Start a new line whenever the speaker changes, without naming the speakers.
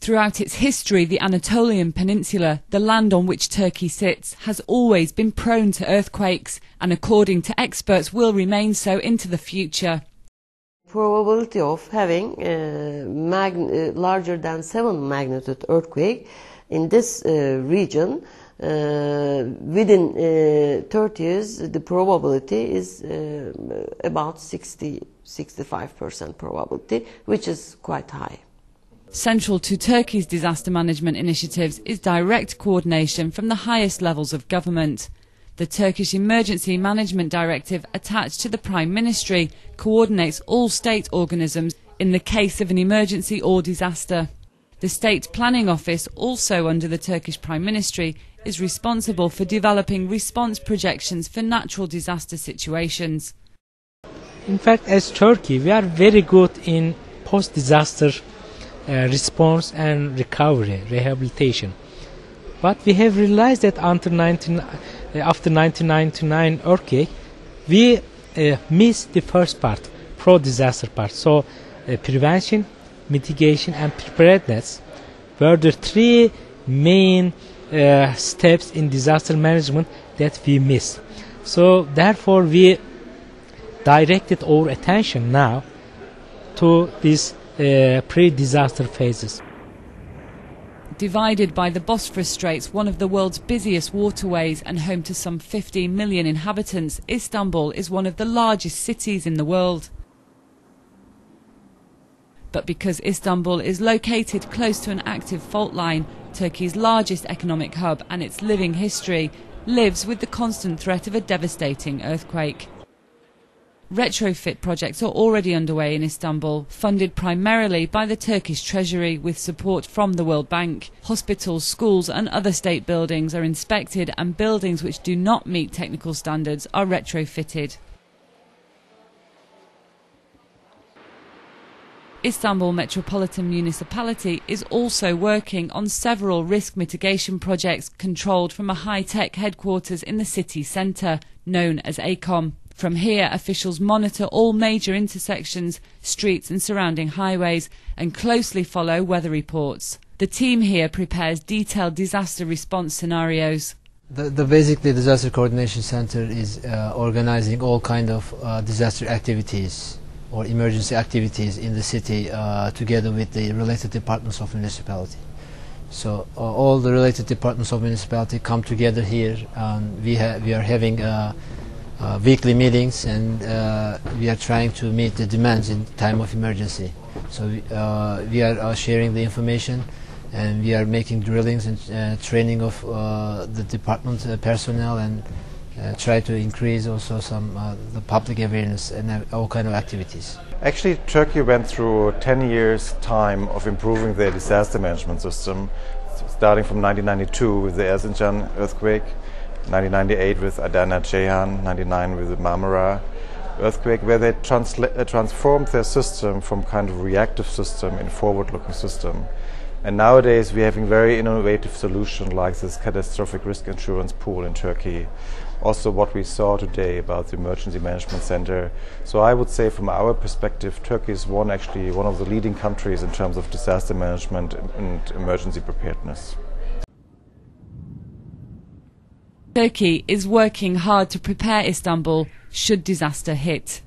Throughout its history, the Anatolian Peninsula, the land on which Turkey sits, has always been prone to earthquakes and, according to experts, will remain so into the future.
Probability of having larger than 7 magnitude earthquake in this region within 30 years, the probability is about 65% probability, which is quite high.
Central to Turkey's disaster management initiatives is direct coordination from the highest levels of government. The Turkish Emergency Management Directive, attached to the Prime Ministry, coordinates all state organisms in the case of an emergency or disaster. The State Planning Office, also under the Turkish Prime Ministry, is responsible for developing response projections for natural disaster situations.
In fact, as Turkey, we are very good in post-disaster response and recovery, rehabilitation. But we have realized that after 1999 earthquake, we missed the first part, pro-disaster part. So prevention, mitigation and preparedness were the 3 main steps in disaster management that we missed. So therefore we directed our attention now to these pre-disaster phases.
Divided by the Bosphorus Straits, one of the world's busiest waterways and home to some 15 million inhabitants, Istanbul is one of the largest cities in the world. But because Istanbul is located close to an active fault line, Turkey's largest economic hub and its living history lives with the constant threat of a devastating earthquake. Retrofit projects are already underway in Istanbul, funded primarily by the Turkish Treasury with support from the World Bank. Hospitals, schools and other state buildings are inspected and buildings which do not meet technical standards are retrofitted. Istanbul Metropolitan Municipality is also working on several risk mitigation projects controlled from a high-tech headquarters in the city centre, known as ACOM. From here, officials monitor all major intersections, streets and surrounding highways and closely follow weather reports. The team here prepares detailed disaster response scenarios.
Basically, the Disaster Coordination Center is organizing all kind of disaster activities or emergency activities in the city together with the related departments of municipality. So all the related departments of municipality come together here, and we are having weekly meetings, and we are trying to meet the demands in time of emergency. So we are sharing the information, and we are making drillings and training of the department personnel, and try to increase also some the public awareness and all kind of activities.
Actually, Turkey went through 10 years time of improving their disaster management system, starting from 1992 with the Erzincan earthquake, 1998 with Adana Ceyhan, 1999 with the Marmara earthquake, where they transformed their system from kind of reactive system in forward-looking system. And nowadays we're having very innovative solutions like this catastrophic risk insurance pool in Turkey. Also what we saw today about the Emergency Management Center. So I would say from our perspective, Turkey is actually one of the leading countries in terms of disaster management and emergency preparedness.
Turkey is working hard to prepare Istanbul should disaster hit.